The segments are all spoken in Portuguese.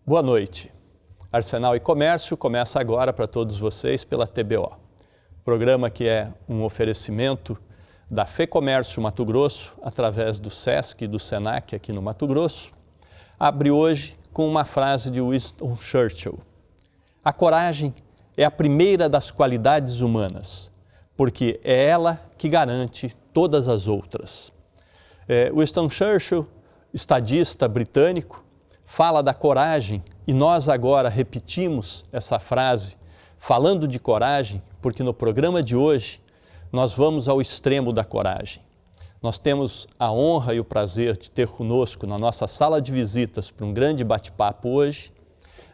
Boa noite. Arsenal e Comércio começa agora para todos vocês pela TBO. Programa que é um oferecimento da FEComércio Mato Grosso, através do SESC e do SENAC aqui no Mato Grosso, abre hoje com uma frase de Winston Churchill. A coragem é a primeira das qualidades humanas, porque é ela que garante todas as outras. Winston Churchill, estadista britânico, fala da coragem e nós agora repetimos essa frase falando de coragem, porque no programa de hoje nós vamos ao extremo da coragem. Nós temos a honra e o prazer de ter conosco na nossa sala de visitas para um grande bate-papo hoje,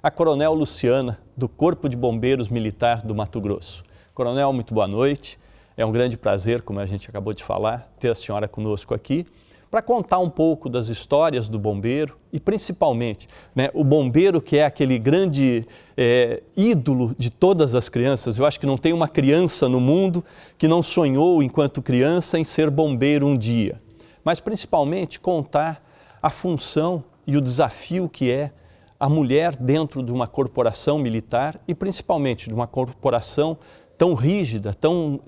a Coronel Luciana, do Corpo de Bombeiros Militar do Mato Grosso. Coronel, muito boa noite. É um grande prazer, como a gente acabou de falar, ter a senhora conosco aqui, para contar um pouco das histórias do bombeiro e principalmente o bombeiro que é aquele grande ídolo de todas as crianças. Eu acho que não tem uma criança no mundo que não sonhou enquanto criança em ser bombeiro um dia. Mas principalmente contar a função e o desafio que é a mulher dentro de uma corporação militar e principalmente de uma corporação tão rígida, tão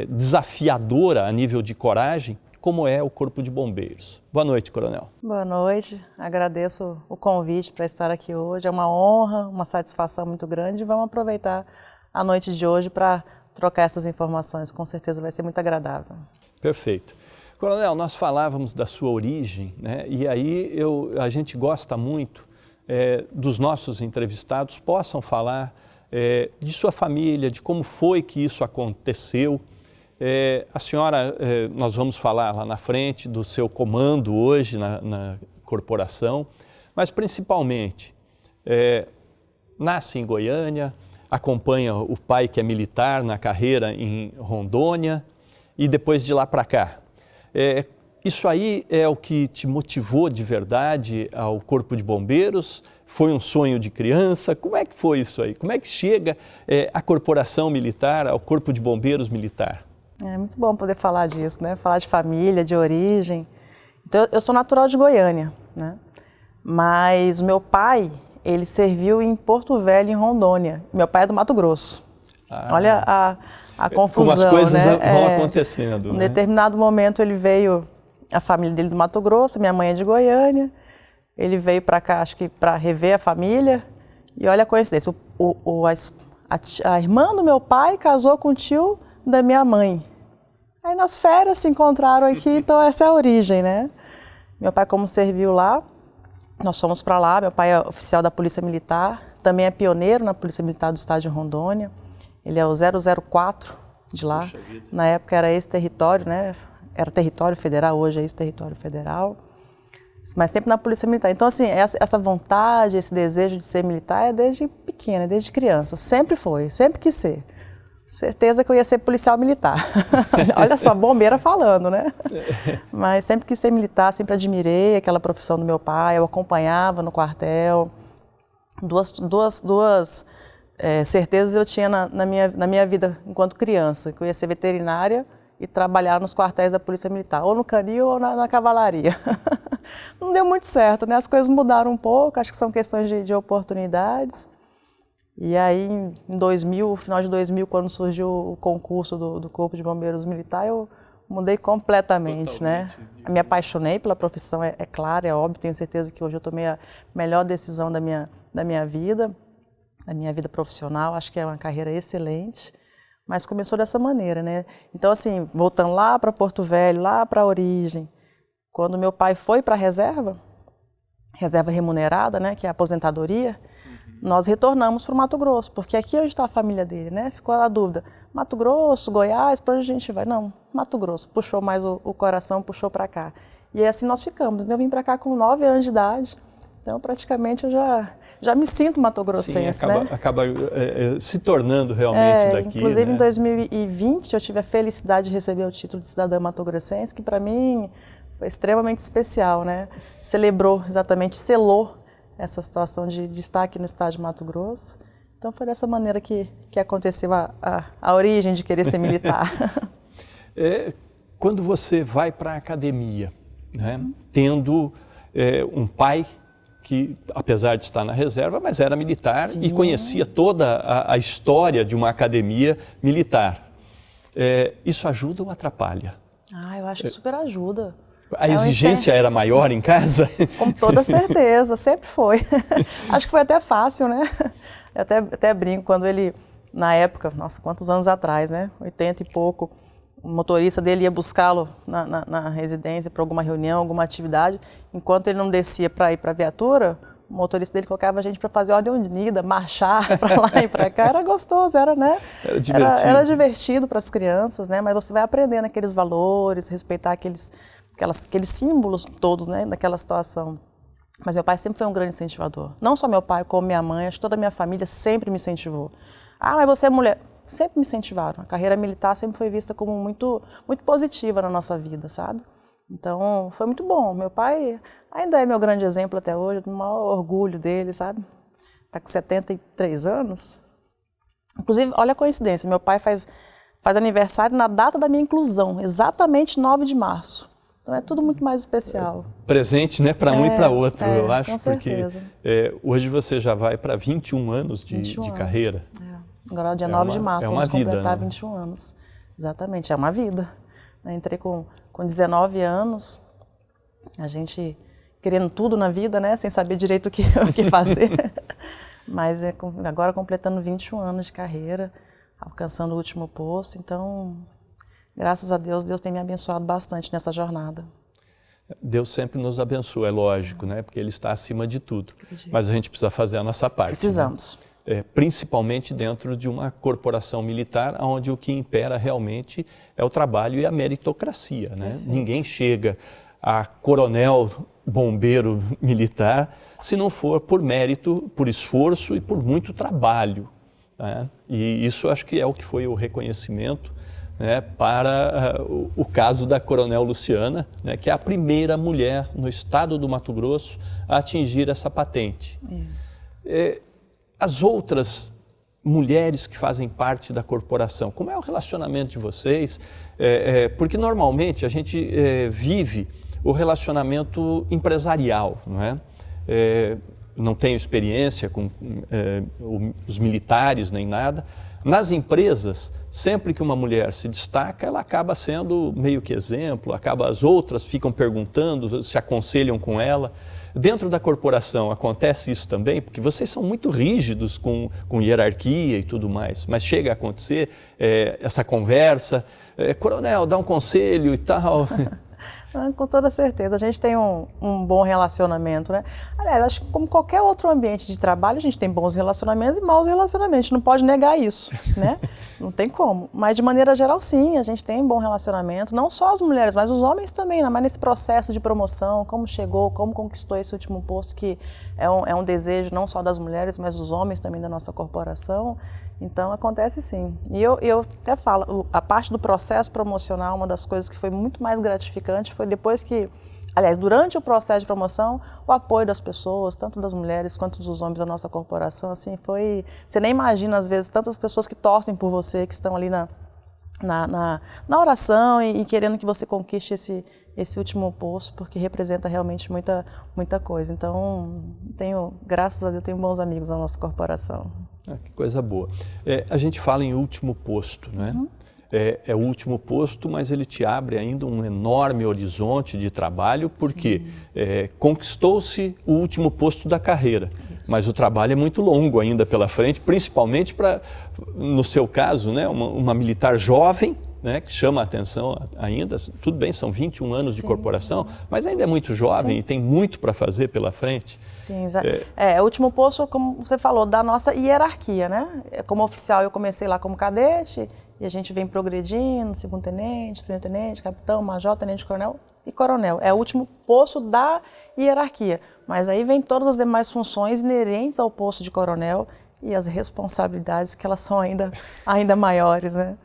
desafiadora a nível de coragem, como é o Corpo de Bombeiros. Boa noite, Coronel. Boa noite, agradeço o convite para estar aqui hoje, é uma honra, uma satisfação muito grande. Vamos aproveitar a noite de hoje para trocar essas informações, com certeza vai ser muito agradável. Perfeito. Coronel, nós falávamos da sua origem, e aí a gente gosta muito dos nossos entrevistados possam falar de sua família, de como foi que isso aconteceu. A senhora, nós vamos falar lá na frente do seu comando hoje na corporação, mas principalmente nasce em Goiânia, acompanha o pai que é militar na carreira em Rondônia e depois de lá para cá. Isso aí é o que te motivou de verdade ao Corpo de Bombeiros? Foi um sonho de criança? Como é que foi isso aí? Como é que chega a corporação militar, ao Corpo de Bombeiros Militar? É muito bom poder falar disso, falar de família, de origem. Então, eu sou natural de Goiânia, mas o meu pai, ele serviu em Porto Velho, em Rondônia. Meu pai é do Mato Grosso. Olha a confusão, como as coisas vão acontecendo. Em determinado momento ele veio, a família dele do Mato Grosso, minha mãe é de Goiânia, ele veio para cá, acho que para rever a família, e olha a coincidência, a irmã do meu pai casou com o tio da minha mãe. Aí nas férias se encontraram aqui, então essa é a origem, Meu pai, como serviu lá, nós fomos para lá, meu pai é oficial da Polícia Militar, também é pioneiro na Polícia Militar do Estado de Rondônia, ele é o 004 de lá, na época era ex-território, Era território federal, hoje é ex-território federal, mas sempre na Polícia Militar. Então, assim, essa vontade, esse desejo de ser militar é desde pequena, desde criança, sempre foi, sempre quis ser. Certeza que eu ia ser policial militar. Olha só, bombeira falando, Mas sempre quis ser militar, sempre admirei aquela profissão do meu pai, eu acompanhava no quartel. Duas certezas eu tinha na minha vida enquanto criança, que eu ia ser veterinária e trabalhar nos quartéis da Polícia Militar, ou no canil ou na cavalaria. Não deu muito certo, As coisas mudaram um pouco, acho que são questões de oportunidades. E aí, em 2000, final de 2000, quando surgiu o concurso do Corpo de Bombeiros Militar, eu mudei completamente, Eu me apaixonei pela profissão, é claro, é óbvio, tenho certeza que hoje eu tomei a melhor decisão da minha vida profissional, acho que é uma carreira excelente, mas começou dessa maneira, Então, assim, voltando lá para Porto Velho, lá para a origem, quando meu pai foi para a reserva remunerada, que é a aposentadoria, nós retornamos para o Mato Grosso, porque aqui é onde está a família dele, Ficou a dúvida, Mato Grosso, Goiás, para onde a gente vai? Não, Mato Grosso, puxou mais o coração, puxou para cá. E assim nós ficamos, Eu vim para cá com 9 anos de idade, então praticamente eu já me sinto matogrossense, Sim, acaba se tornando realmente daqui. Inclusive em 2020 eu tive a felicidade de receber o título de cidadã matogrossense, que para mim foi extremamente especial, selou essa situação de estar aqui no estado de Mato Grosso. Então foi dessa maneira que aconteceu a origem de querer ser militar. Quando você vai para a academia, tendo um pai que, apesar de estar na reserva, mas era militar Sim. e conhecia toda a história de uma academia militar. Isso ajuda ou atrapalha? Eu acho que super ajuda. A exigência era maior em casa? Com toda certeza, sempre foi. Acho que foi até fácil, né? Eu até brinco, quando ele, na época, nossa, quantos anos atrás, né? 80 e pouco, o motorista dele ia buscá-lo na residência para alguma reunião, alguma atividade. Enquanto ele não descia para ir para a viatura, o motorista dele colocava a gente para fazer ordem unida, marchar para lá e para cá. Era gostoso, era, né? Era divertido. Era divertido para as crianças, né? Mas você vai aprendendo aqueles valores, respeitar aqueles símbolos todos, né? Daquela situação. Mas meu pai sempre foi um grande incentivador. Não só meu pai, como minha mãe, acho que toda a minha família sempre me incentivou. Mas você é mulher. Sempre me incentivaram. A carreira militar sempre foi vista como muito, muito positiva na nossa vida, sabe? Então, foi muito bom. Meu pai ainda é meu grande exemplo até hoje, eu tenho o maior orgulho dele, sabe? Está com 73 anos. Inclusive, olha a coincidência, meu pai faz aniversário na data da minha inclusão, exatamente 9 de março. Então, é tudo muito mais especial. Presente, né, para um e para outro, eu acho. Com certeza. Porque hoje você já vai para 21 anos de carreira. Agora, dia 9 de março, vamos completar, né? 21 anos. Exatamente, é uma vida. Eu entrei com 19 anos, a gente querendo tudo na vida, né? Sem saber direito o que fazer. Mas agora completando 21 anos de carreira, alcançando o último posto. Então, graças a Deus, Deus tem me abençoado bastante nessa jornada. Deus sempre nos abençoa, é lógico, né? Porque Ele está acima de tudo. Mas a gente precisa fazer a nossa parte. Precisamos. Né? Principalmente dentro de uma corporação militar, onde o que impera realmente é o trabalho e a meritocracia, né? Perfeito. Ninguém chega a coronel, bombeiro militar, se não for por mérito, por esforço e por muito trabalho, né? E isso acho que é o que foi o reconhecimento, né, para o caso da coronel Luciana, né, que é a primeira mulher no estado do Mato Grosso a atingir essa patente. Isso. As outras mulheres que fazem parte da corporação, como é o relacionamento de vocês? Porque normalmente a gente vive o relacionamento empresarial, não é? Não tenho experiência com os militares nem nada. Nas empresas, sempre que uma mulher se destaca, ela acaba sendo meio que exemplo, as outras ficam perguntando, se aconselham com ela. Dentro da corporação acontece isso também? Porque vocês são muito rígidos com hierarquia e tudo mais, mas chega a acontecer essa conversa, coronel, dá um conselho e tal. Com toda certeza, a gente tem um bom relacionamento, né? Aliás, acho que como qualquer outro ambiente de trabalho, a gente tem bons relacionamentos e maus relacionamentos, a gente não pode negar isso, né? Não tem como. Mas de maneira geral, sim, a gente tem um bom relacionamento, não só as mulheres, mas os homens também, mas nesse processo de promoção, como chegou, como conquistou esse último posto, que é um desejo não só das mulheres, mas dos homens também da nossa corporação. Então, acontece sim. E eu até falo, a parte do processo promocional, uma das coisas que foi muito mais gratificante foi depois que, aliás, durante o processo de promoção, o apoio das pessoas, tanto das mulheres quanto dos homens da nossa corporação, assim, foi... Você nem imagina, às vezes, tantas pessoas que torcem por você, que estão ali na oração e querendo que você conquiste esse último posto, porque representa realmente muita coisa. Então, graças a Deus, tenho bons amigos na nossa corporação. Que coisa boa. A gente fala em último posto, né? Uhum. É o último posto, mas ele te abre ainda um enorme horizonte de trabalho, porque conquistou-se o último posto da carreira, mas o trabalho é muito longo ainda pela frente, principalmente para, no seu caso, né, uma militar jovem, né, que chama a atenção ainda. Tudo bem, são 21 anos de corporação, mas ainda é muito jovem e tem muito para fazer pela frente. Sim, o último posto, como você falou, da nossa hierarquia, né? Como oficial, eu comecei lá como cadete e a gente vem progredindo, segundo-tenente, primeiro-tenente, capitão, major, tenente-coronel e coronel. É o último posto da hierarquia, mas aí vem todas as demais funções inerentes ao posto de coronel e as responsabilidades que elas são ainda maiores, né?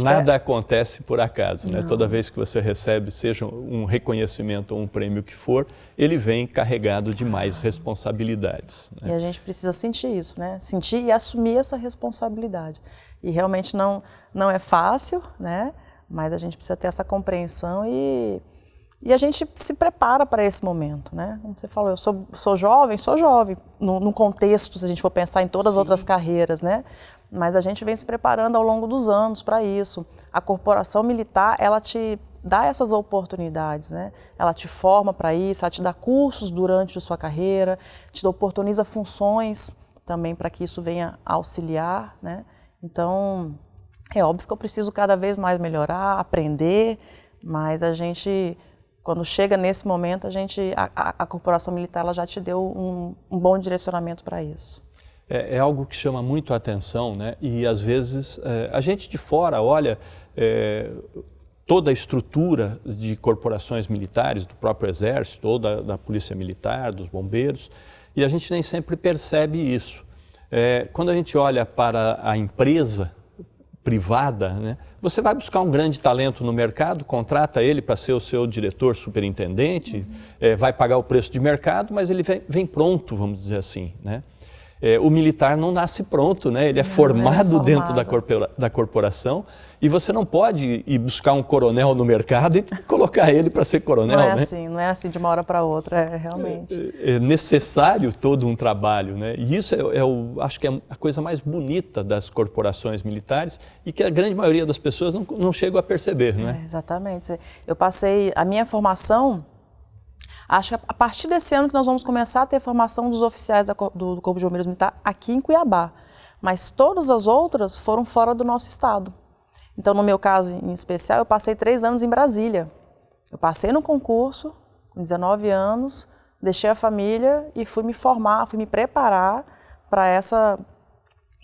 Nada acontece por acaso, né? Toda vez que você recebe, seja um reconhecimento ou um prêmio que for, ele vem carregado de mais responsabilidades, né? E a gente precisa sentir isso, né? Sentir e assumir essa responsabilidade. E realmente não é fácil, né? Mas a gente precisa ter essa compreensão e E a gente se prepara para esse momento, né? Como você falou, eu sou jovem, no contexto, se a gente for pensar em todas as outras carreiras, né? Mas a gente vem se preparando ao longo dos anos para isso. A corporação militar, ela te dá essas oportunidades, né? Ela te forma para isso, ela te dá cursos durante a sua carreira, te oportuniza funções também para que isso venha auxiliar, né? Então, é óbvio que eu preciso cada vez mais melhorar, aprender, mas a gente, quando chega nesse momento, a corporação militar ela já te deu um bom direcionamento para isso. É algo que chama muito a atenção, né? E às vezes a gente de fora olha toda a estrutura de corporações militares, do próprio Exército, ou da Polícia Militar, dos bombeiros, e a gente nem sempre percebe isso. Quando a gente olha para a empresa privada, né, você vai buscar um grande talento no mercado, contrata ele para ser o seu diretor superintendente, vai pagar o preço de mercado, mas ele vem pronto, vamos dizer assim, né? O militar não nasce pronto, né? Ele é formado dentro da corporação e você não pode ir buscar um coronel no mercado e colocar ele para ser coronel. Não é assim de uma hora para outra, realmente. É necessário todo um trabalho, né? E isso acho que é a coisa mais bonita das corporações militares e que a grande maioria das pessoas não chegam a perceber, não é? Exatamente. Eu passei a minha formação. Acho que a partir desse ano que nós vamos começar a ter formação dos oficiais do Corpo de Bombeiros Militar aqui em Cuiabá. Mas todas as outras foram fora do nosso estado. Então, no meu caso em especial, eu passei 3 anos em Brasília. Eu passei no concurso, com 19 anos, deixei a família e fui me formar, fui me preparar para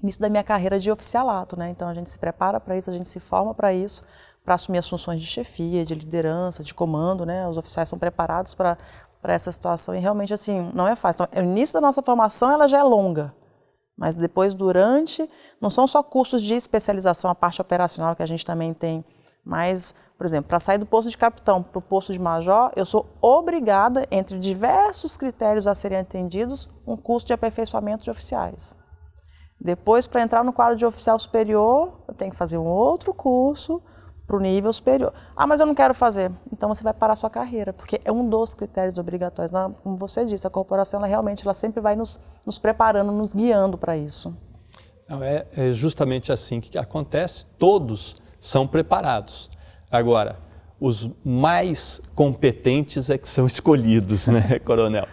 início da minha carreira de oficialato, né? Então, a gente se prepara para isso, a gente se forma para isso, para assumir as funções de chefia, de liderança, de comando, né? Os oficiais são preparados para essa situação e realmente, assim, não é fácil. Então, o início da nossa formação, ela já é longa, mas depois, durante, não são só cursos de especialização, a parte operacional que a gente também tem, mas, por exemplo, para sair do posto de capitão para o posto de major, eu sou obrigada, entre diversos critérios a serem atendidos, um curso de aperfeiçoamento de oficiais. Depois, para entrar no quadro de oficial superior, eu tenho que fazer um outro curso para o nível superior. Ah, mas eu não quero fazer. Então você vai parar a sua carreira, porque é um dos critérios obrigatórios. Como você disse, a corporação ela sempre vai nos preparando, nos guiando para isso. É justamente assim que acontece, todos são preparados. Agora, os mais competentes é que são escolhidos, né, Coronel?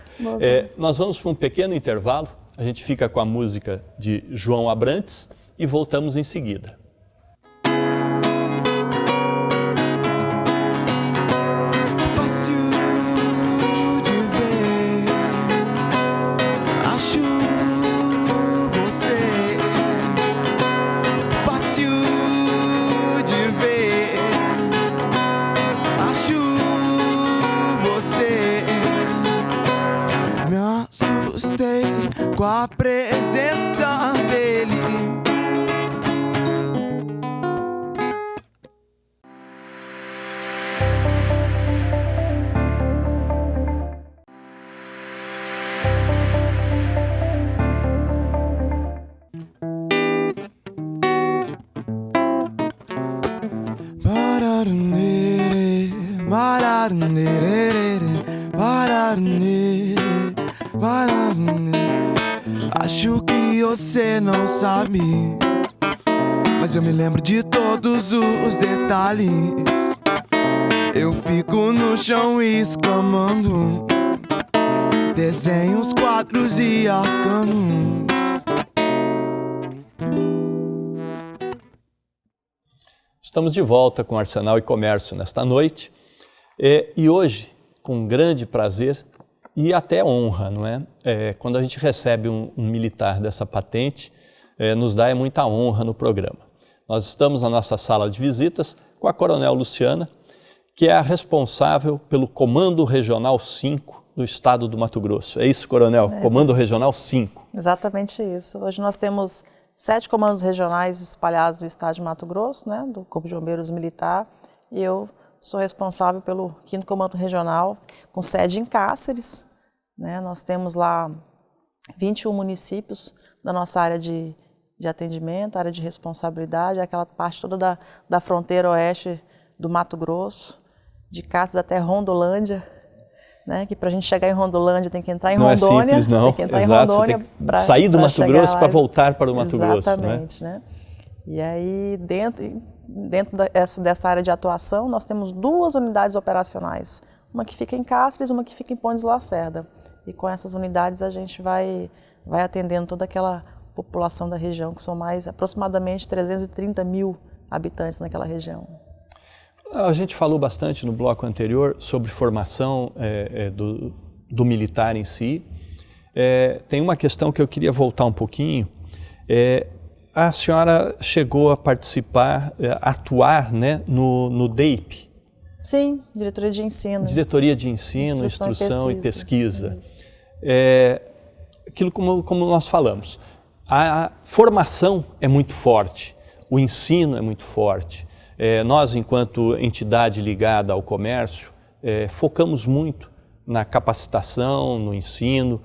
Nós vamos para um pequeno intervalo, a gente fica com a música de João Abrantes e voltamos em seguida. Com a presença dele. Acho que você não sabe, mas eu me lembro de todos os detalhes. Eu fico no chão exclamando, desenhos, quadros e arcanos. Estamos de volta com Arsenal e Comércio nesta noite e hoje, com grande prazer e até honra, não é? Quando a gente recebe um militar dessa patente, nos dá muita honra no programa. Nós estamos na nossa sala de visitas com a Coronel Luciana, que é a responsável pelo Comando Regional 5 do estado do Mato Grosso. É isso, Coronel? Comando Regional 5. Exatamente isso. Hoje nós temos 7 comandos regionais espalhados no estado de Mato Grosso, né, do Corpo de Bombeiros Militar, e eu sou responsável pelo 5º Comando Regional, com sede em Cáceres, né? Nós temos lá 21 municípios da nossa área de atendimento, área de responsabilidade, aquela parte toda da fronteira oeste do Mato Grosso. de Cáceres até Rondolândia, né? Que para a gente chegar em Rondolândia tem que entrar em não Rondônia, é simples, não. tem que entrar Exato, em Rondônia você tem que sair do Mato Grosso para voltar para o Mato Grosso. Exatamente, né? E aí dentro dessa área de atuação nós temos 2 unidades operacionais, uma que fica em Cáceres, uma que fica em Pontes de Lacerda. E com essas unidades a gente vai atendendo toda aquela população da região, que são mais aproximadamente 330 mil habitantes naquela região. A gente falou bastante no bloco anterior sobre formação do militar em si. Tem uma questão que eu queria voltar um pouquinho. A senhora chegou a participar, atuar, né, no DEIP. Sim, Diretoria de Ensino. Diretoria de Ensino, Instrução e Pesquisa. Aquilo como nós falamos, a formação é muito forte, o ensino é muito forte. Nós, enquanto entidade ligada ao comércio, focamos muito na capacitação, no ensino.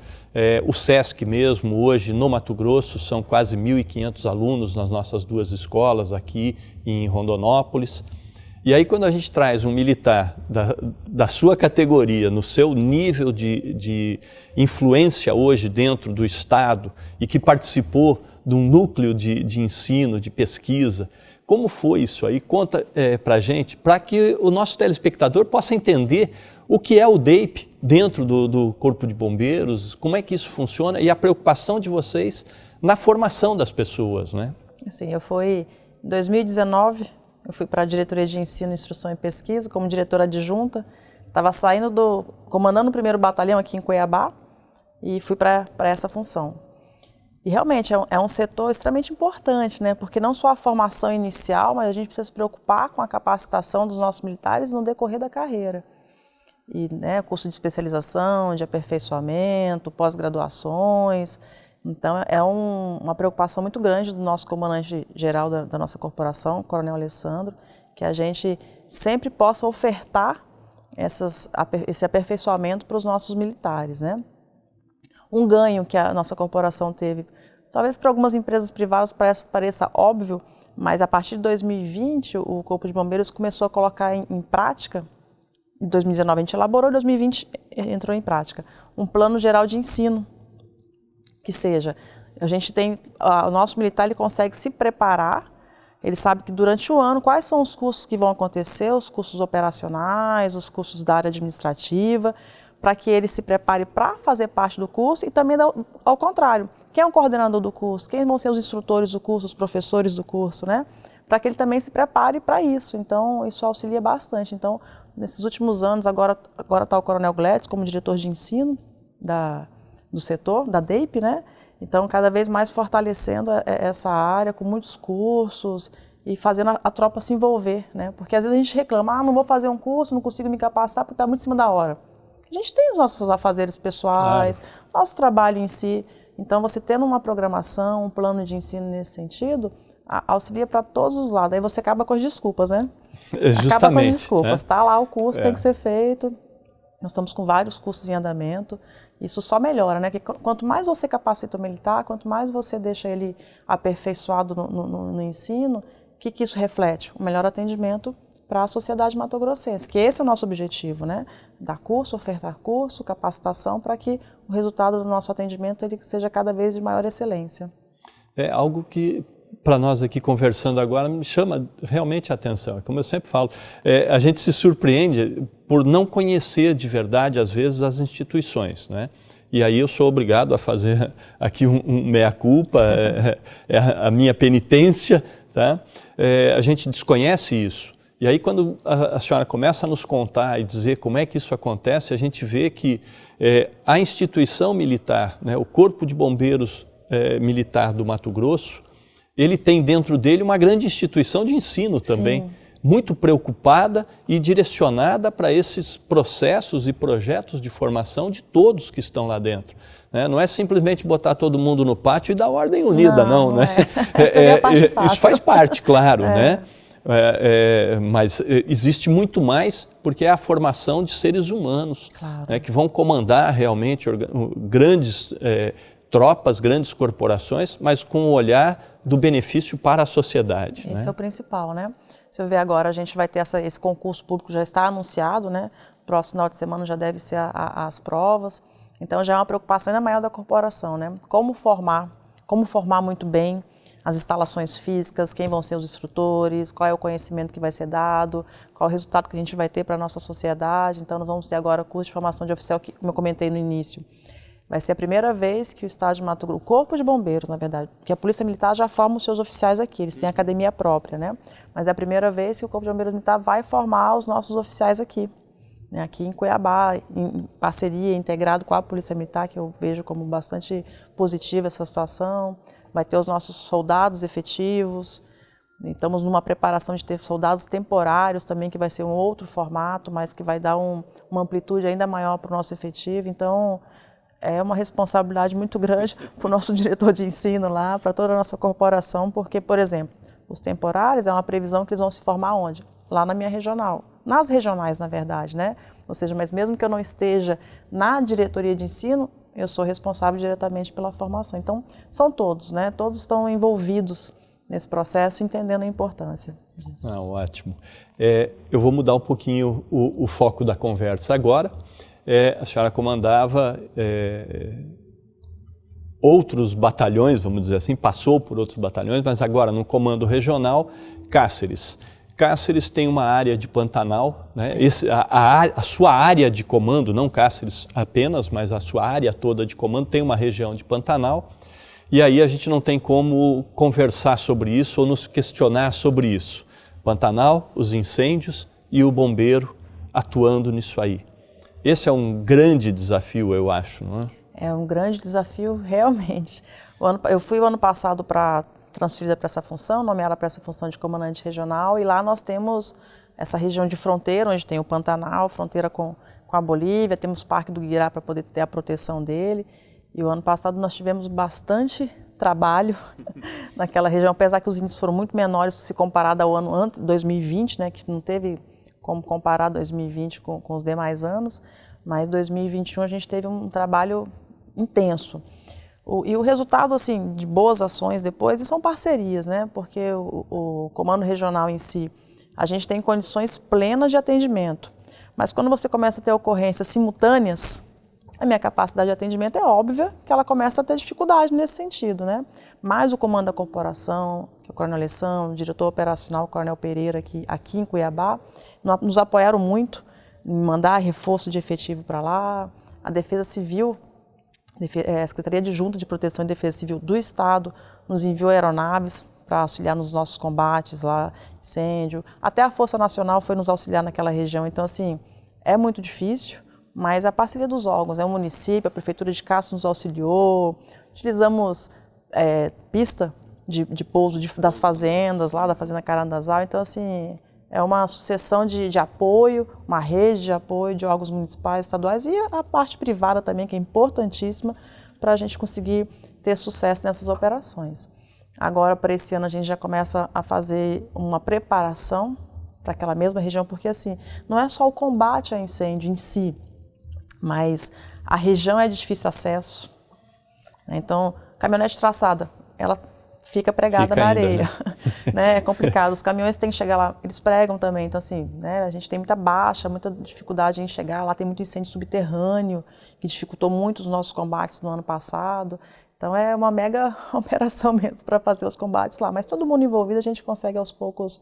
O SESC mesmo, hoje no Mato Grosso, são quase 1.500 alunos nas nossas 2 escolas aqui em Rondonópolis. E aí quando a gente traz um militar da sua categoria, no seu nível de influência hoje dentro do Estado e que participou de um núcleo de ensino, de pesquisa, como foi isso aí? Conta para a gente, para que o nosso telespectador possa entender o que é o DEIP dentro do Corpo de Bombeiros, como é que isso funciona e a preocupação de vocês na formação das pessoas, né? Assim, em 2019, eu fui para a Diretoria de Ensino, Instrução e Pesquisa como diretora adjunta. Estava comandando o 1º Batalhão aqui em Cuiabá e fui para essa função. E realmente é um setor extremamente importante, né? Porque não só a formação inicial, mas a gente precisa se preocupar com a capacitação dos nossos militares no decorrer da carreira. E, né, curso de especialização, de aperfeiçoamento, pós-graduações. Então, uma preocupação muito grande do nosso comandante-geral da nossa corporação, Coronel Alessandro, que a gente sempre possa ofertar esse aperfeiçoamento para os nossos militares, né? Um ganho que a nossa corporação teve, talvez para algumas empresas privadas pareça óbvio, mas a partir de 2020 o Corpo de Bombeiros começou a colocar em prática, em 2019 a gente elaborou, em 2020 entrou em prática, um plano geral de ensino. Que seja, o nosso militar ele consegue se preparar, ele sabe que durante o ano quais são os cursos que vão acontecer, os cursos operacionais, os cursos da área administrativa, para que ele se prepare para fazer parte do curso e também ao contrário, quem é o coordenador do curso, quem vão ser os instrutores do curso, os professores do curso, né? Para que ele também se prepare para isso. Então, isso auxilia bastante. Então, nesses últimos anos, agora está o Coronel Gladys como diretor de ensino do setor, da DEIP, né? Então, cada vez mais fortalecendo essa área com muitos cursos e fazendo a tropa se envolver, né? Porque às vezes a gente reclama, não vou fazer um curso, não consigo me capacitar porque está muito em cima da hora. A gente tem os nossos afazeres pessoais, nosso trabalho em si. Então, você tendo uma programação, um plano de ensino nesse sentido, auxilia para todos os lados. Aí você acaba com as desculpas, né? Justamente. Acaba com as desculpas. Está lá o curso, tem que ser feito. Nós estamos com vários cursos em andamento. Isso só melhora, né? Que quanto mais você capacita o militar, quanto mais você deixa ele aperfeiçoado no ensino, o que isso reflete? Um melhor atendimento para a sociedade matogrossense, que esse é o nosso objetivo, né? Dar curso, ofertar curso, capacitação, para que o resultado do nosso atendimento ele seja cada vez de maior excelência. É algo que, para nós aqui conversando agora, me chama realmente a atenção. Como eu sempre falo, a gente se surpreende por não conhecer de verdade, às vezes, as instituições, né? E aí eu sou obrigado a fazer aqui um meia-culpa, a minha penitência, tá? A gente desconhece isso. E aí quando a senhora começa a nos contar e dizer como é que isso acontece, a gente vê que a instituição militar, né, o Corpo de Bombeiros Militar do Mato Grosso, ele tem dentro dele uma grande instituição de ensino também, sim, muito preocupada e direcionada para esses processos e projetos de formação de todos que estão lá dentro. Não é simplesmente botar todo mundo no pátio e dar ordem unida, não, né? É a parte fácil. Isso faz parte, claro, né? Mas existe muito mais, porque é a formação de seres humanos, claro, né, que vão comandar realmente grandes tropas, grandes corporações, mas com o olhar do benefício para a sociedade. Esse é o principal, né? Se eu ver agora, a gente vai ter esse concurso público, já está anunciado, né? Próximo final de semana já deve ser as provas. Então já é uma preocupação ainda maior da corporação, né? Como formar muito bem as instalações físicas, quem vão ser os instrutores, qual é o conhecimento que vai ser dado, qual é o resultado que a gente vai ter para a nossa sociedade. Então nós vamos ter agora o curso de formação de oficial, que, como eu comentei no início, vai ser a primeira vez que o Estado de Mato Grosso, o Corpo de Bombeiros, na verdade, porque a Polícia Militar já forma os seus oficiais aqui, eles têm academia própria, né? Mas é a primeira vez que o Corpo de Bombeiros Militar vai formar os nossos oficiais aqui, né? Aqui em Cuiabá, em parceria, integrado com a Polícia Militar, que eu vejo como bastante positiva essa situação. Vai ter os nossos soldados efetivos, estamos numa preparação de ter soldados temporários também, que vai ser um outro formato, mas que vai dar uma amplitude ainda maior para o nosso efetivo. Então, é uma responsabilidade muito grande para o nosso diretor de ensino lá, para toda a nossa corporação, porque, por exemplo, os temporários é uma previsão que eles vão se formar onde? Lá na minha regional. Nas regionais, na verdade, né? Ou seja, mas mesmo que eu não esteja na diretoria de ensino, eu sou responsável diretamente pela formação. Então, são todos, né? Todos estão envolvidos nesse processo, entendendo a importância disso. Ótimo. Eu vou mudar um pouquinho o foco da conversa agora. A senhora comandava outros batalhões, vamos dizer assim, passou por outros batalhões, mas agora no comando regional, Cáceres. Cáceres tem uma área de Pantanal, né? A sua área de comando, não Cáceres apenas, mas a sua área toda de comando tem uma região de Pantanal, e aí a gente não tem como conversar sobre isso ou nos questionar sobre isso. Pantanal, os incêndios e o bombeiro atuando nisso aí. Esse é um grande desafio, eu acho, não é? É um grande desafio, realmente. Eu fui o ano passado transferida para essa função, nomeada para essa função de comandante regional, e lá nós temos essa região de fronteira, onde tem o Pantanal, fronteira com a Bolívia, temos o Parque do Guirá para poder ter a proteção dele, e o ano passado nós tivemos bastante trabalho naquela região, apesar que os índices foram muito menores se comparado ao ano antes, 2020, né, que não teve como comparar 2020 com os demais anos, mas 2021 a gente teve um trabalho intenso. E o resultado, assim, de boas ações depois são parcerias, né? Porque o comando regional em si, a gente tem condições plenas de atendimento. Mas quando você começa a ter ocorrências simultâneas, a minha capacidade de atendimento é óbvia que ela começa a ter dificuldade nesse sentido, né? Mas o comando da corporação, que é o Coronel Alessandro, o diretor operacional, o Coronel Pereira, aqui em Cuiabá, nos apoiaram muito em mandar reforço de efetivo para lá. A Defesa Civil, a Secretaria Adjunta de Proteção e Defesa Civil do Estado nos enviou aeronaves para auxiliar nos nossos combates lá, incêndio. Até a Força Nacional foi nos auxiliar naquela região. Então, assim, é muito difícil, mas a parceria dos órgãos, o município, a Prefeitura de Castro nos auxiliou, utilizamos pista de pouso das fazendas, lá da Fazenda Carandazal. Então, assim, é uma sucessão de apoio, uma rede de apoio de órgãos municipais, estaduais e a parte privada também, que é importantíssima para a gente conseguir ter sucesso nessas operações. Agora, para esse ano, a gente já começa a fazer uma preparação para aquela mesma região, porque assim, não é só o combate a incêndio em si, mas a região é de difícil acesso, né? Então, caminhonete traçada, ela fica pregada na areia, né? É complicado, os caminhões têm que chegar lá, eles pregam também, então assim, né? A gente tem muita baixa, muita dificuldade em chegar, lá tem muito incêndio subterrâneo, que dificultou muito os nossos combates no ano passado. Então é uma mega operação mesmo para fazer os combates lá, mas todo mundo envolvido a gente consegue aos poucos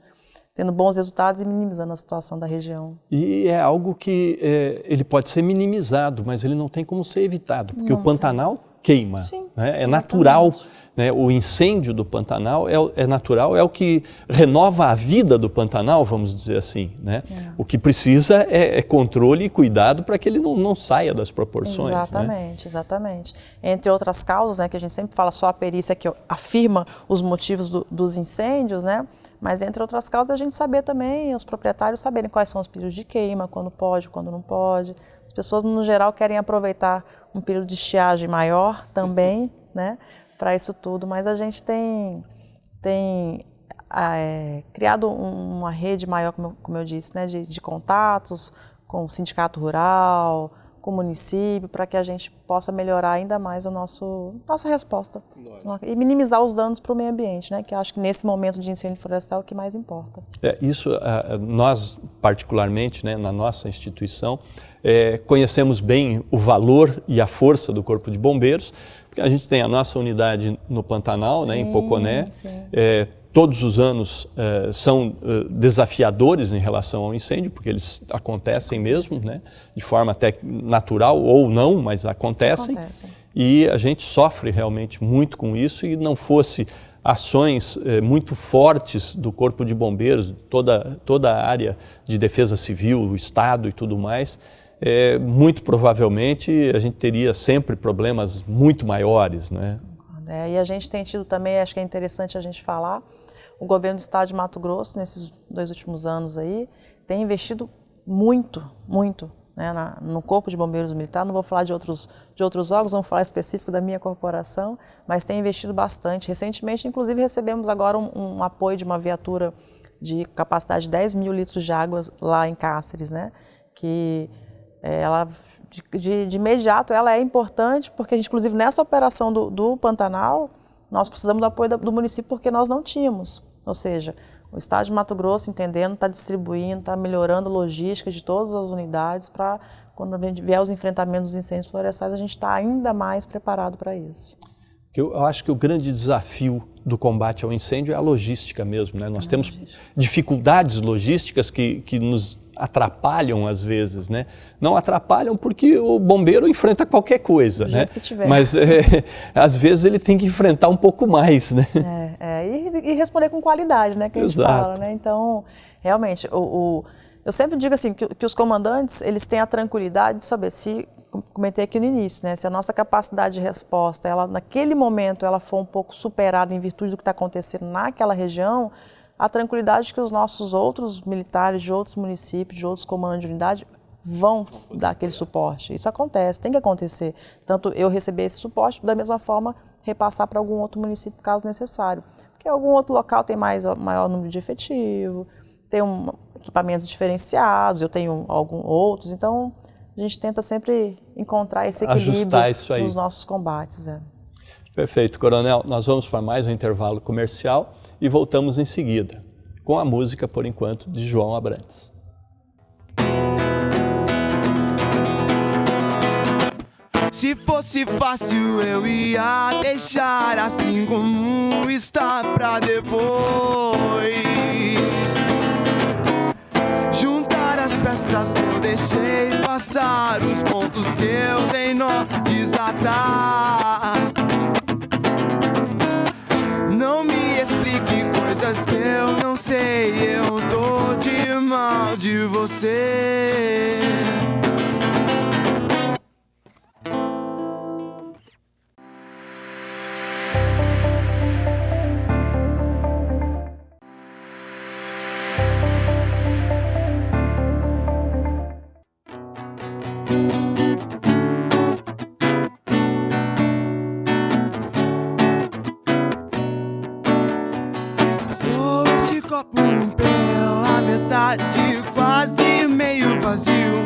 tendo bons resultados e minimizando a situação da região. E é algo que ele pode ser minimizado, mas ele não tem como ser evitado, porque o Pantanal queima, sim, né? É natural, né? O incêndio do Pantanal é natural, é o que renova a vida do Pantanal, vamos dizer assim, né? O que precisa é controle e cuidado para que ele não saia das proporções. Exatamente, né? Exatamente. Entre outras causas, né, que a gente sempre fala só a perícia que afirma os motivos dos incêndios, né? Mas entre outras causas a gente saber também, os proprietários saberem quais são os períodos de queima, quando pode, quando não pode. As pessoas no geral querem aproveitar um período de estiagem maior também, né, para isso tudo, mas a gente tem criado uma rede maior, como eu disse, né, de contatos com o sindicato rural, com o município, para que a gente possa melhorar ainda mais nossa resposta e minimizar os danos para o meio ambiente, né? Que eu acho que nesse momento de incêndio florestal é o que mais importa. Isso, nós particularmente, né, na nossa instituição, conhecemos bem o valor e a força do Corpo de Bombeiros, porque a gente tem a nossa unidade no Pantanal, né, em Poconé. Todos os anos são desafiadores em relação ao incêndio, porque eles acontecem mesmo, né? De forma até natural ou não, mas acontecem. E a gente sofre realmente muito com isso, e não fosse ações muito fortes do Corpo de Bombeiros, toda a área de defesa civil, o Estado e tudo mais, muito provavelmente a gente teria sempre problemas muito maiores, né? E a gente tem tido também, acho que é interessante a gente falar, o governo do estado de Mato Grosso, nesses 2 últimos anos aí, tem investido muito, né, no Corpo de Bombeiros Militar. Não vou falar de outros órgãos, vamos falar específico da minha corporação, mas tem investido bastante. Recentemente, inclusive, recebemos agora um apoio de uma viatura de capacidade de 10 mil litros de água lá em Cáceres, né, que ela, de imediato, ela é importante, porque a gente, inclusive, nessa operação do Pantanal, nós precisamos do apoio do município porque nós não tínhamos. Ou seja, o estado de Mato Grosso, entendendo, está distribuindo, está melhorando a logística de todas as unidades para, quando vier os enfrentamentos dos incêndios florestais, a gente está ainda mais preparado para isso. Eu acho que o grande desafio do combate ao incêndio é a logística mesmo, né? Nós temos dificuldades logísticas que nos atrapalham às vezes, né? Não atrapalham porque o bombeiro enfrenta qualquer coisa, né? Mas às vezes ele tem que enfrentar um pouco mais, né? E responder com qualidade, né? Que a gente fala, né? Então, realmente, eu sempre digo assim que os comandantes, eles têm a tranquilidade de saber se, como comentei aqui no início, né? Se a nossa capacidade de resposta, ela naquele momento, ela for um pouco superada em virtude do que está acontecendo naquela região, a tranquilidade que os nossos outros militares de outros municípios, de outros comandos de unidade, vão dar aquele suporte. Isso acontece, tem que acontecer. Tanto eu receber esse suporte, da mesma forma, repassar para algum outro município, caso necessário. Porque algum outro local tem maior número de efetivo, tem equipamentos diferenciados, eu tenho alguns outros, então a gente tenta sempre encontrar esse equilíbrio nos nossos combates. Perfeito, Coronel. Nós vamos para mais um intervalo comercial e voltamos em seguida, com a música, por enquanto, de João Abrantes. Se fosse fácil eu ia deixar assim como está pra depois juntar as peças que eu deixei passar, os pontos que eu dei nó desatar. Não me explique coisas que eu não sei, eu tô de mal de você. Pela metade, quase meio vazio,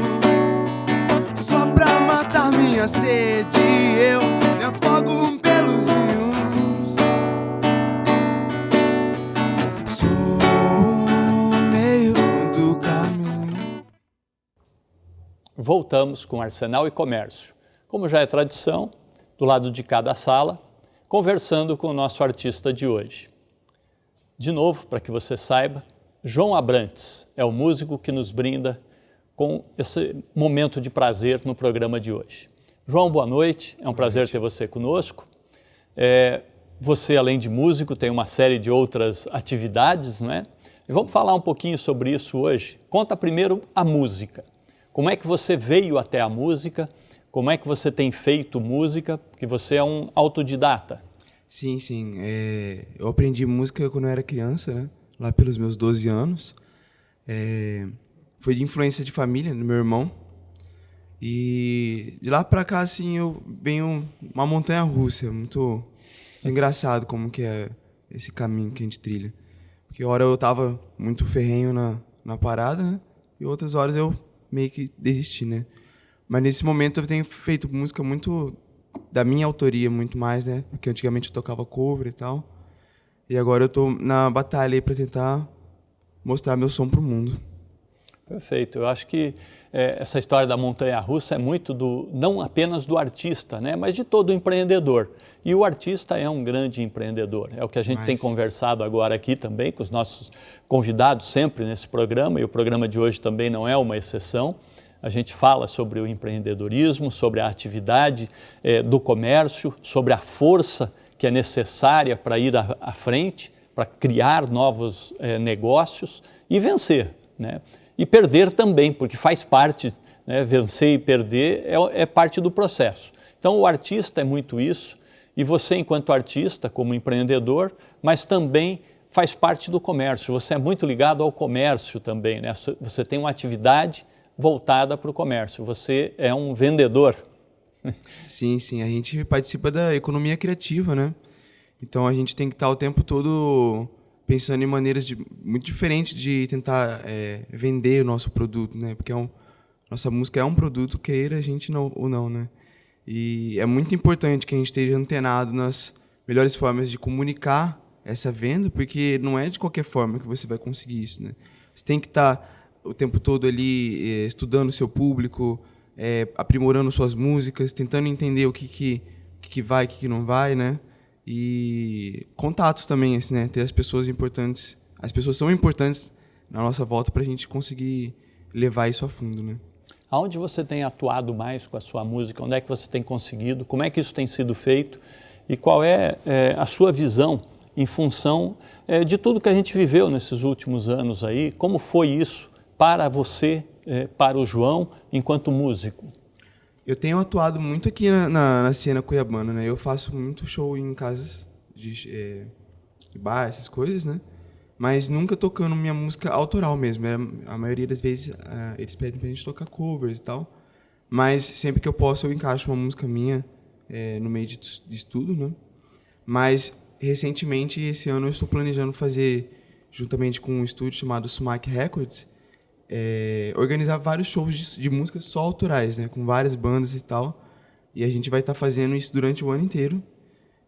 só pra matar minha sede, eu me afogo pelos rios. Sou o meio do caminho. Voltamos com Arsenal e Comércio. Como já é tradição, do lado de cada sala, conversando com o nosso artista de hoje. De novo, para que você saiba, João Abrantes é o músico que nos brinda com esse momento de prazer no programa de hoje. João, boa noite, é um prazer ter você conosco. Você, além de músico, tem uma série de outras atividades, não é? E vamos falar um pouquinho sobre isso hoje. Conta primeiro a música. Como é que você veio até a música? Como é que você tem feito música? Porque você é um autodidata. Sim. Eu aprendi música quando eu era criança, né? Lá pelos meus 12 anos. Foi de influência de família, do meu irmão. E de lá pra cá, assim, eu venho uma montanha-russa. Muito engraçado como que é esse caminho que a gente trilha. Porque hora eu tava muito ferrenho na parada, né? E outras horas eu meio que desisti, né? Mas nesse momento eu tenho feito música muito da minha autoria, muito mais, né? Porque antigamente eu tocava cover e tal. E agora eu tô na batalha aí para tentar mostrar meu som pro mundo. Perfeito. Eu acho que essa história da montanha-russa é muito não apenas do artista, né, mas de todo empreendedor. E o artista é um grande empreendedor. É o que a gente tem conversado agora aqui também com os nossos convidados sempre nesse programa, e o programa de hoje também não é uma exceção. A gente fala sobre o empreendedorismo, sobre a atividade do comércio, sobre a força que é necessária para ir à frente, para criar novos negócios e vencer, né? E perder também, porque faz parte, né? Vencer e perder é parte do processo. Então o artista é muito isso, e você enquanto artista, como empreendedor, mas também faz parte do comércio, você é muito ligado ao comércio também, né? Você tem uma atividade voltada para o comércio, você é um vendedor. Sim, a gente participa da economia criativa, né? Então a gente tem que estar o tempo todo pensando em maneiras muito diferentes de tentar vender o nosso produto, né? Porque nossa música é um produto, queira a gente ou não, né? E é muito importante que a gente esteja antenado nas melhores formas de comunicar essa venda, porque não é de qualquer forma que você vai conseguir isso, né? Você tem que estar o tempo todo ali estudando o seu público, aprimorando suas músicas, tentando entender o que vai, o que não vai, né? E contatos também, assim, né? Ter as pessoas importantes. As pessoas são importantes na nossa volta para a gente conseguir levar isso a fundo, né? Aonde você tem atuado mais com a sua música? Onde é que você tem conseguido? Como é que isso tem sido feito? E qual é a sua visão em função de tudo que a gente viveu nesses últimos anos aí? Como foi isso para você, para o João, enquanto músico? Eu tenho atuado muito aqui na cena cuiabana, né? Eu faço muito show em casas de bar, essas coisas, né? Mas nunca tocando minha música autoral mesmo. A maioria das vezes eles pedem pra gente tocar covers e tal. Mas sempre que eu posso eu encaixo uma música minha no meio de estudo, né? Mas recentemente, esse ano, eu estou planejando fazer, juntamente com um estúdio chamado Sumac Records, organizar vários shows de músicas só autorais, né, com várias bandas e tal. E a gente vai estar fazendo isso durante o ano inteiro.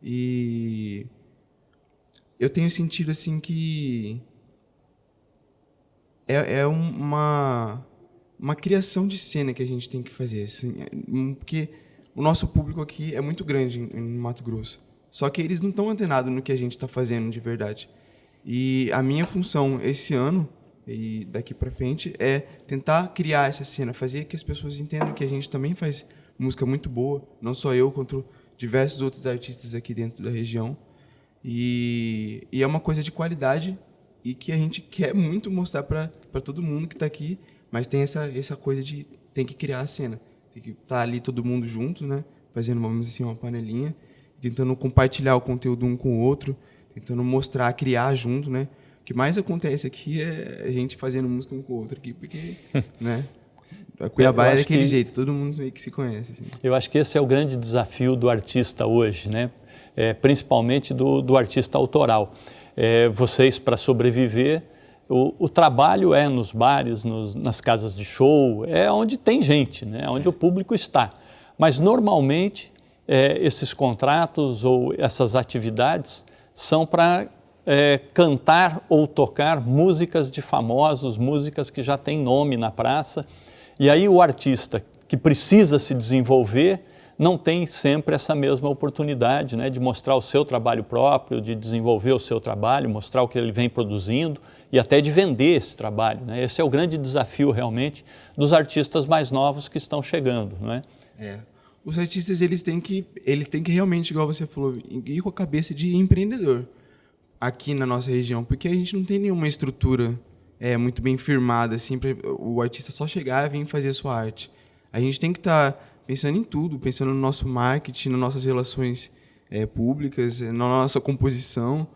E eu tenho sentido assim que uma criação de cena que a gente tem que fazer, assim, porque o nosso público aqui é muito grande em Mato Grosso. Só que eles não estão antenados no que a gente está fazendo de verdade. E a minha função esse ano e daqui para frente é tentar criar essa cena, fazer que as pessoas entendam que a gente também faz música muito boa, não só eu, quanto diversos outros artistas aqui dentro da região. E é uma coisa de qualidade e que a gente quer muito mostrar para todo mundo que está aqui, mas tem essa coisa de tem que criar a cena, tem que estar ali todo mundo junto, né, fazendo, vamos dizer assim, uma panelinha, tentando compartilhar o conteúdo um com o outro, tentando mostrar, criar junto, né. O que mais acontece aqui é a gente fazendo música um com o outro aqui, porque, né, a Cuiabá é daquele jeito, todo mundo meio que se conhece. Assim. Eu acho que esse é o grande desafio do artista hoje, né? Principalmente do artista autoral. Vocês, para sobreviver, o trabalho é nos bares, nas casas de show, é onde tem gente, né? Onde o público está. Mas, normalmente, esses contratos ou essas atividades são para cantar ou tocar músicas de famosos, músicas que já têm nome na praça. E aí o artista que precisa se desenvolver não tem sempre essa mesma oportunidade, né, de mostrar o seu trabalho próprio, de desenvolver o seu trabalho, mostrar o que ele vem produzindo e até de vender esse trabalho, né? Esse é o grande desafio realmente dos artistas mais novos que estão chegando, não é? Os artistas eles têm que realmente, igual você falou, ir com a cabeça de empreendedor aqui na nossa região, porque a gente não tem nenhuma estrutura muito bem firmada assim para o artista só chegar e vir fazer a sua arte. A gente tem que estar pensando em tudo, pensando no nosso marketing, nas nossas relações públicas, na nossa composição.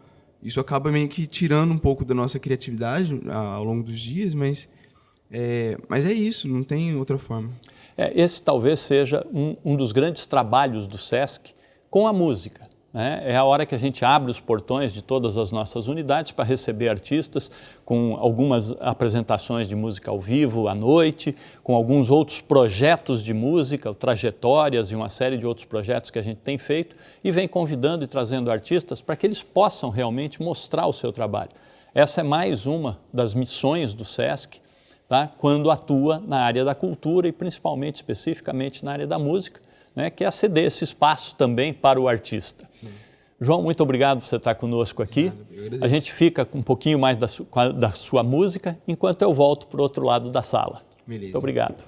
Isso acaba meio que tirando um pouco da nossa criatividade ao longo dos dias, mas é isso, não tem outra forma. Esse talvez seja um dos grandes trabalhos do SESC com a música, né? É a hora que a gente abre os portões de todas as nossas unidades para receber artistas, com algumas apresentações de música ao vivo à noite, com alguns outros projetos de música, trajetórias e uma série de outros projetos que a gente tem feito, e vem convidando e trazendo artistas para que eles possam realmente mostrar o seu trabalho. Essa é mais uma das missões do SESC, tá? Quando atua na área da cultura e principalmente, especificamente na área da música, né? Que é ceder esse espaço também para o artista. Sim. João, muito obrigado por você estar conosco aqui. A gente fica com um pouquinho mais da sua música, enquanto eu volto para o outro lado da sala. Beleza. Muito obrigado.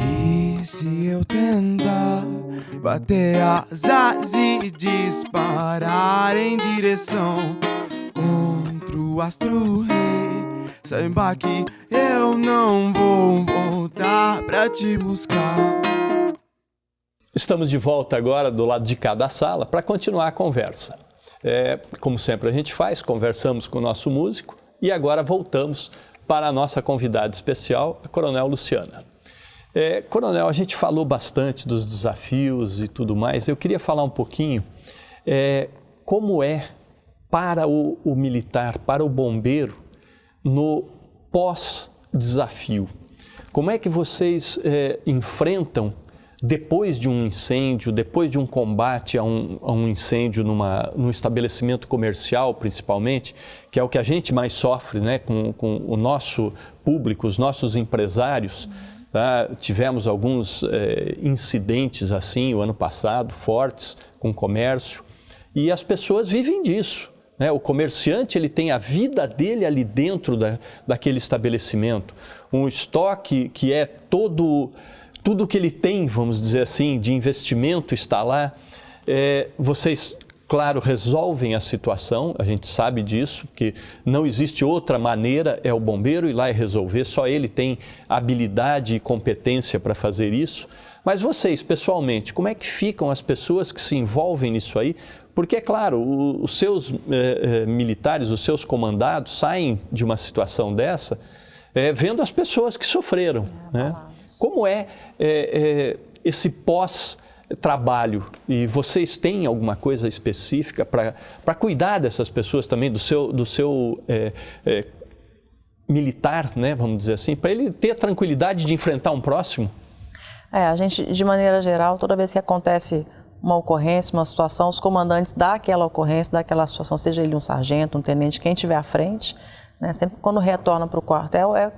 E se eu tentar bater asas e disparar em direção contra o astro-rei, saiba que eu não vou voltar pra te buscar. Estamos de volta agora do lado de cá da sala para continuar a conversa. Como sempre a gente faz, conversamos com o nosso músico e agora voltamos para a nossa convidada especial, a Coronel Luciana. Coronel, a gente falou bastante dos desafios e tudo mais. Eu queria falar um pouquinho como é para o militar, para o bombeiro, no pós-desafio. Como é que vocês enfrentam, depois de um incêndio, depois de um combate a um incêndio num estabelecimento comercial, principalmente, que é o que a gente mais sofre, né, com o nosso público, os nossos empresários. Tá? Tivemos alguns incidentes assim o ano passado, fortes, com o comércio, e as pessoas vivem disso, né? O comerciante ele tem a vida dele ali dentro daquele estabelecimento, um estoque que é tudo que ele tem, vamos dizer assim, de investimento está lá. Vocês, claro, resolvem a situação, a gente sabe disso, que não existe outra maneira, é o bombeiro ir lá e resolver, só ele tem habilidade e competência para fazer isso. Mas vocês, pessoalmente, como é que ficam as pessoas que se envolvem nisso aí? Porque, é claro, os seus militares, os seus comandados saem de uma situação dessa vendo as pessoas que sofreram, né? Como é esse pós-trabalho? E vocês têm alguma coisa específica para cuidar dessas pessoas também, do seu militar, né, vamos dizer assim, para ele ter a tranquilidade de enfrentar um próximo? A gente, de maneira geral, toda vez que acontece uma ocorrência, uma situação, os comandantes daquela ocorrência, daquela situação, seja ele um sargento, um tenente, quem estiver à frente, né, sempre quando retornam para o quartel, é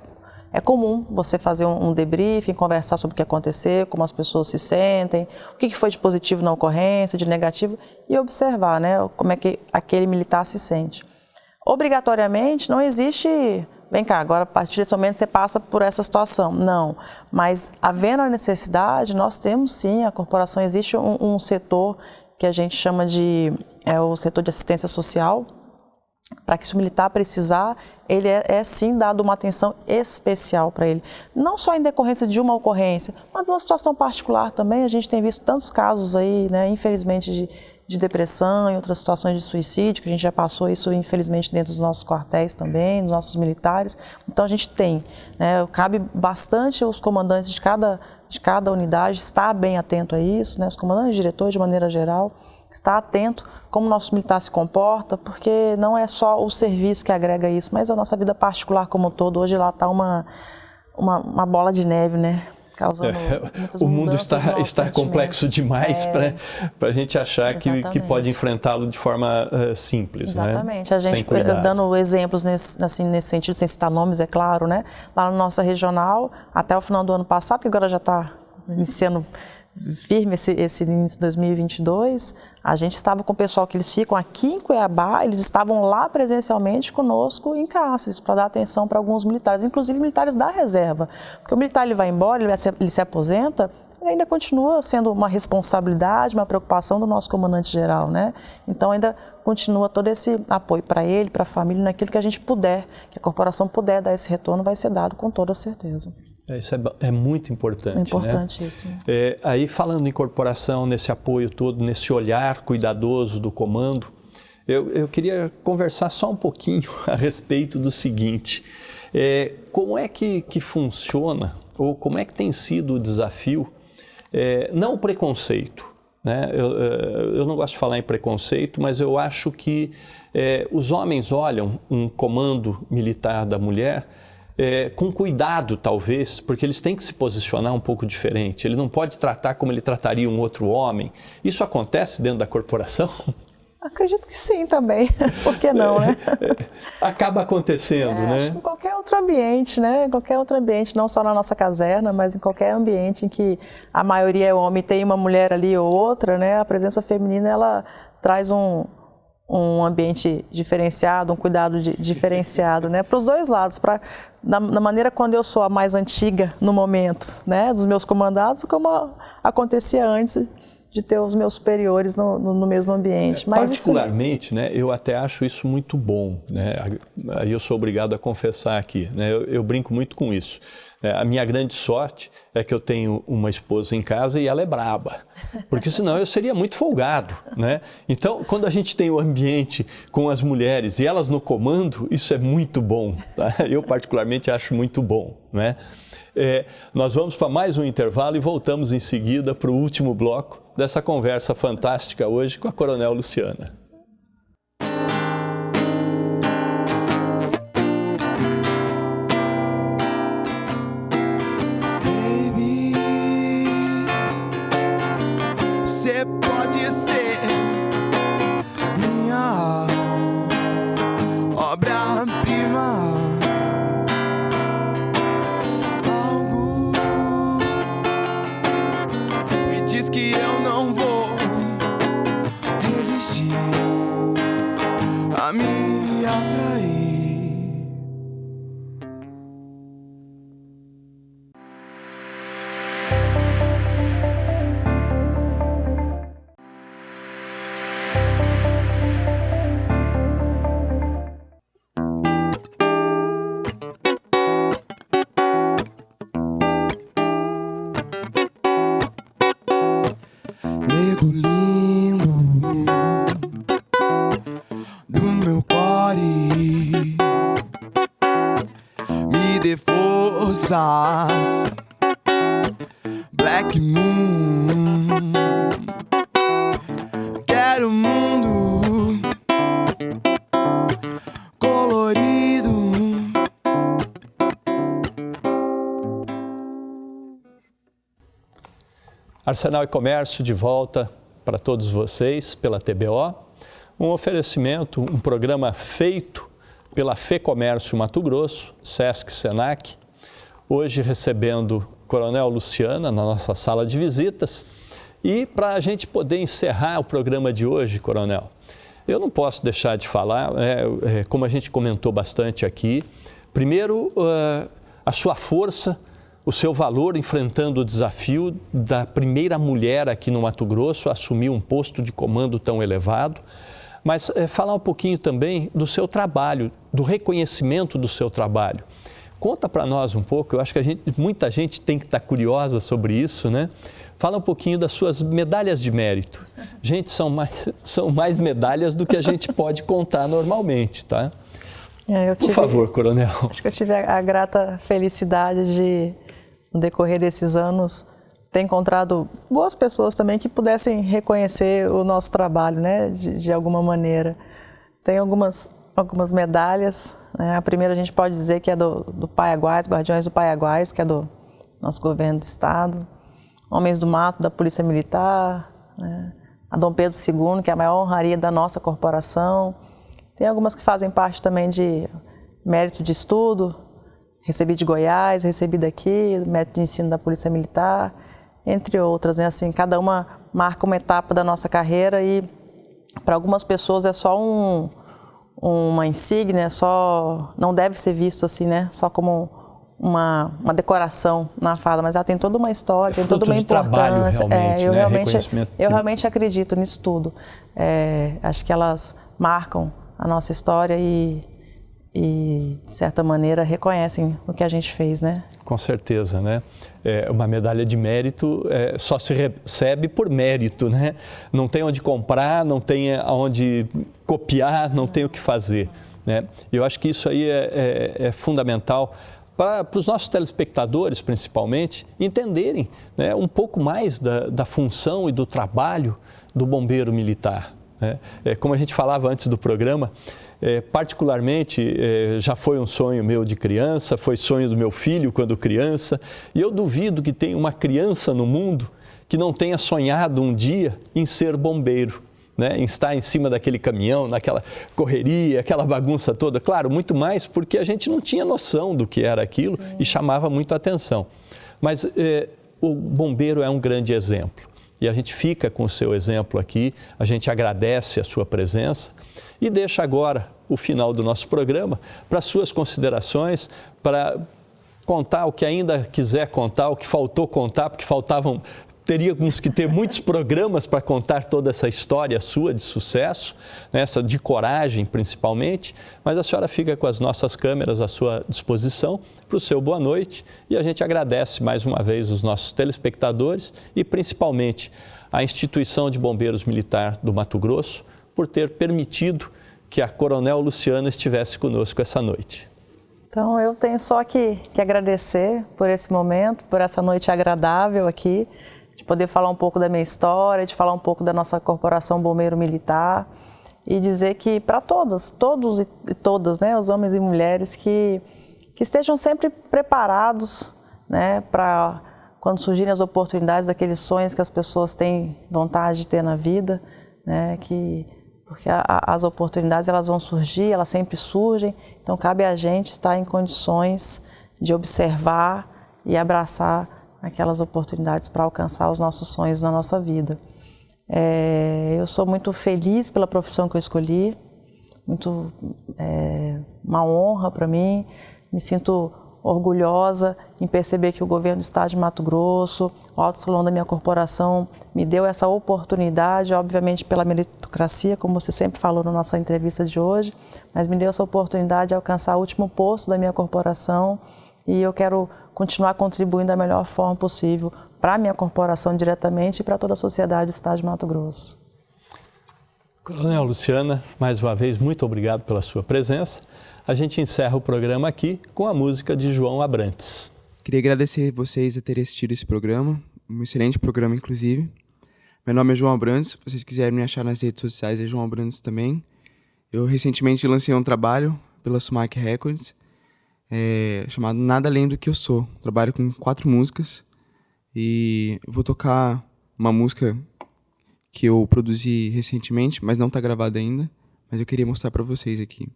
comum você fazer um debriefing, conversar sobre o que aconteceu, como as pessoas se sentem, o que foi de positivo na ocorrência, de negativo, e observar, né, como é que aquele militar se sente. Obrigatoriamente, não existe, vem cá, agora a partir desse momento você passa por essa situação. Não, mas havendo a necessidade, nós temos sim, a corporação, existe um setor que a gente chama de o setor de assistência social, para que se o militar precisar, ele é sim dado uma atenção especial para ele. Não só em decorrência de uma ocorrência, mas numa situação particular também. A gente tem visto tantos casos aí, né, infelizmente, de depressão e outras situações de suicídio, que a gente já passou isso, infelizmente, dentro dos nossos quartéis também, dos nossos militares. Então, a gente tem, né, cabe bastante aos comandantes de cada unidade estar bem atento a isso, né, os comandantes, diretores, de maneira geral, estar atento como o nosso militar se comporta, porque não é só o serviço que agrega isso, mas a nossa vida particular como um todo. Hoje lá está uma bola de neve, né? Causando muitas o mundo está complexo demais para a gente achar que pode enfrentá-lo de forma simples. Exatamente. Né? A gente, dando exemplos nesse sentido, sem citar nomes, é claro, né? Lá na nossa regional, até o final do ano passado, que agora já está iniciando firme esse início de 2022, a gente estava com o pessoal que eles ficam aqui em Cuiabá, eles estavam lá presencialmente conosco em Cáceres, para dar atenção para alguns militares, inclusive militares da reserva. Porque o militar ele vai embora, ele se aposenta, ele ainda continua sendo uma responsabilidade, uma preocupação do nosso comandante-geral, né? Então ainda continua todo esse apoio para ele, para a família, naquilo que a gente puder, que a corporação puder dar esse retorno, vai ser dado com toda certeza. Isso é muito importante. É importantíssimo. Né? Aí falando em corporação, nesse apoio todo, nesse olhar cuidadoso do comando, Eu queria conversar só um pouquinho a respeito do seguinte, como é que funciona, ou como é que tem sido o desafio, não o preconceito, né? Eu não gosto de falar em preconceito, mas eu acho que os homens olham um comando militar da mulher com cuidado, talvez, porque eles têm que se posicionar um pouco diferente. Ele não pode tratar como ele trataria um outro homem. Isso acontece dentro da corporação? Acredito que sim também. Por que não, né? Acaba acontecendo, né? Acho que em qualquer outro ambiente, né? Qualquer outro ambiente, não só na nossa caserna, mas em qualquer ambiente em que a maioria é homem, tem uma mulher ali ou outra, né? A presença feminina, ela traz um ambiente diferenciado, um cuidado diferenciado, né? Para os dois lados, na maneira quando eu sou a mais antiga no momento, né? Dos meus comandados, como acontecia antes de ter os meus superiores no mesmo ambiente. Mas particularmente, né, eu até acho isso muito bom, né? Aí eu sou obrigado a confessar aqui, né? Eu brinco muito com isso. A minha grande sorte é que eu tenho uma esposa em casa e ela é braba, porque senão eu seria muito folgado, né? Então, quando a gente tem o ambiente com as mulheres e elas no comando, isso é muito bom, tá? Eu particularmente acho muito bom, né? Nós vamos para mais um intervalo e voltamos em seguida para o último bloco dessa conversa fantástica hoje com a Coronel Luciana. Baby, cê pode ser minha obra-prima. Diz que eu não vou resistir a me atrair. Nego lindo do meu core, me dê forças, Black Moon. Quero um mundo colorido. Arsenal e Comércio de volta para todos vocês pela TBO. Um oferecimento, um programa feito pela FEComércio Mato Grosso, Sesc Senac. Hoje recebendo Coronel Luciana na nossa sala de visitas. E para a gente poder encerrar o programa de hoje, Coronel, eu não posso deixar de falar, como a gente comentou bastante aqui, primeiro a sua força, o seu valor enfrentando o desafio da primeira mulher aqui no Mato Grosso a assumir um posto de comando tão elevado, mas falar um pouquinho também do seu trabalho, do reconhecimento do seu trabalho. Conta para nós um pouco, eu acho que muita gente tem que estar curiosa sobre isso, né? Fala um pouquinho das suas medalhas de mérito. Gente, são mais medalhas do que a gente pode contar normalmente, tá? Por favor, Coronel. Acho que eu tive a grata felicidade de, no decorrer desses anos, ter encontrado boas pessoas também que pudessem reconhecer o nosso trabalho, né, de alguma maneira. Tem algumas medalhas, né? A primeira a gente pode dizer que é do Paiaguás, Guardiões do Paiaguás, que é do nosso governo do estado. Homens do Mato, da Polícia Militar, né? A Dom Pedro II, que é a maior honraria da nossa corporação. Tem algumas que fazem parte também de mérito de estudo, recebi de Goiás, recebi daqui, mérito de ensino da Polícia Militar, entre outras, né? Assim, cada uma marca uma etapa da nossa carreira e para algumas pessoas é só uma insígnia, não deve ser visto assim, né? Só como uma decoração na farda, mas ela tem toda uma história, tem toda uma importância. Eu realmente acredito nisso tudo. Acho que elas marcam a nossa história e, de certa maneira, reconhecem o que a gente fez, né? Com certeza, né? Uma medalha de mérito só se recebe por mérito, né? Não tem onde comprar, não tem onde copiar, não tem o que fazer, né? Eu acho que isso aí é fundamental para os nossos telespectadores, principalmente, entenderem, né, um pouco mais da função e do trabalho do bombeiro militar, né? Como a gente falava antes do programa, particularmente já foi um sonho meu de criança, foi sonho do meu filho quando criança, e eu duvido que tenha uma criança no mundo que não tenha sonhado um dia em ser bombeiro, né, em estar em cima daquele caminhão, naquela correria, aquela bagunça toda. Claro, muito mais porque a gente não tinha noção do que era aquilo. Sim. E chamava muito a atenção. Mas o bombeiro é um grande exemplo. E a gente fica com o seu exemplo aqui, a gente agradece a sua presença e deixa agora o final do nosso programa para suas considerações, para contar o que ainda quiser contar, o que faltou contar, porque teríamos que ter muitos programas para contar toda essa história sua de sucesso, né, essa de coragem principalmente, mas a senhora fica com as nossas câmeras à sua disposição para o seu boa noite e a gente agradece mais uma vez os nossos telespectadores e principalmente a Instituição de Bombeiros Militar do Mato Grosso por ter permitido que a Coronel Luciana estivesse conosco essa noite. Então eu tenho só que agradecer por esse momento, por essa noite agradável aqui, de poder falar um pouco da minha história, de falar um pouco da nossa Corporação Bombeiro Militar e dizer que para todos e todas, né, os homens e mulheres, que estejam sempre preparados, né, para quando surgirem as oportunidades daqueles sonhos que as pessoas têm vontade de ter na vida, né, porque as oportunidades elas vão surgir, elas sempre surgem, então cabe a gente estar em condições de observar e abraçar aquelas oportunidades para alcançar os nossos sonhos na nossa vida. Eu sou muito feliz pela profissão que eu escolhi, uma honra para mim, me sinto orgulhosa em perceber que o governo do estado de Mato Grosso, o alto escalão da minha corporação, me deu essa oportunidade, obviamente pela meritocracia, como você sempre falou na nossa entrevista de hoje, mas me deu essa oportunidade de alcançar o último posto da minha corporação e eu quero continuar contribuindo da melhor forma possível para a minha corporação diretamente e para toda a sociedade do estado de Mato Grosso. Coronel Luciana, mais uma vez, muito obrigado pela sua presença. A gente encerra o programa aqui com a música de João Abrantes. Queria agradecer vocês a terem assistido esse programa, um excelente programa, inclusive. Meu nome é João Abrantes, se vocês quiserem me achar nas redes sociais, é João Abrantes também. Eu recentemente lancei um trabalho pela Sumac Records, chamado Nada Além do Que Eu Sou. Trabalho com 4 músicas e eu vou tocar uma música que eu produzi recentemente, mas não está gravada ainda, mas eu queria mostrar para vocês aqui.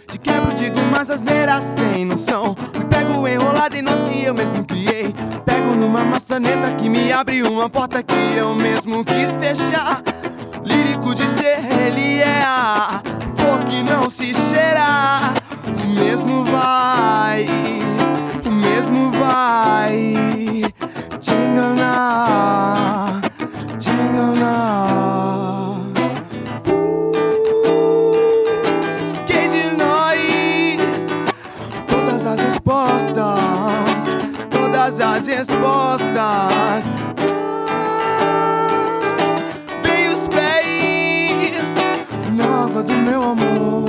De quebro digo umas asneiras sem noção, me pego enrolado em nós que eu mesmo criei, pego numa maçaneta que me abre uma porta que eu mesmo quis fechar. Lírico de ser, ele é a flor que não se cheira. O mesmo vai te enganar, te enganar. Quem de nós, todas as respostas, todas as respostas. Do meu amor,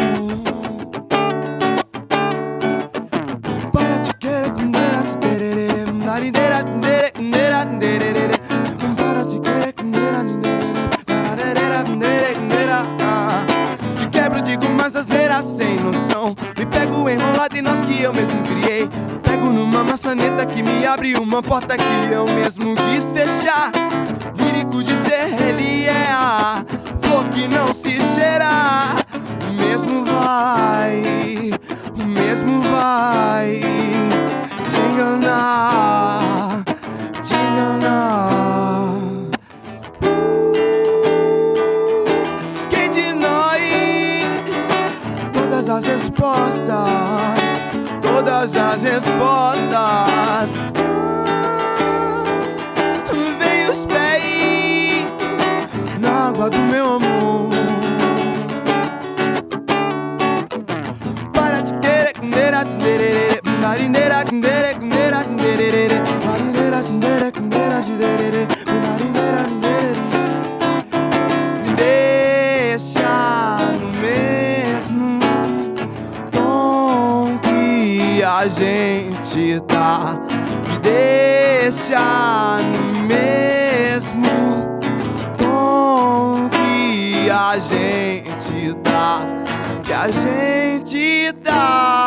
para te querer, para te querer, te quebro, digo umas asneiras sem noção, me pego enrolado em nós que eu mesmo criei, pego numa maçaneta que me abre uma porta que eu mesmo quis fechar. Lírico de ser, ele é a flor que não se cheira. O mesmo vai te enganar, te enganar. Quem de nós, todas as respostas, todas as respostas. Veio os pés na água do meu amor. a gente dá, que a gente dá.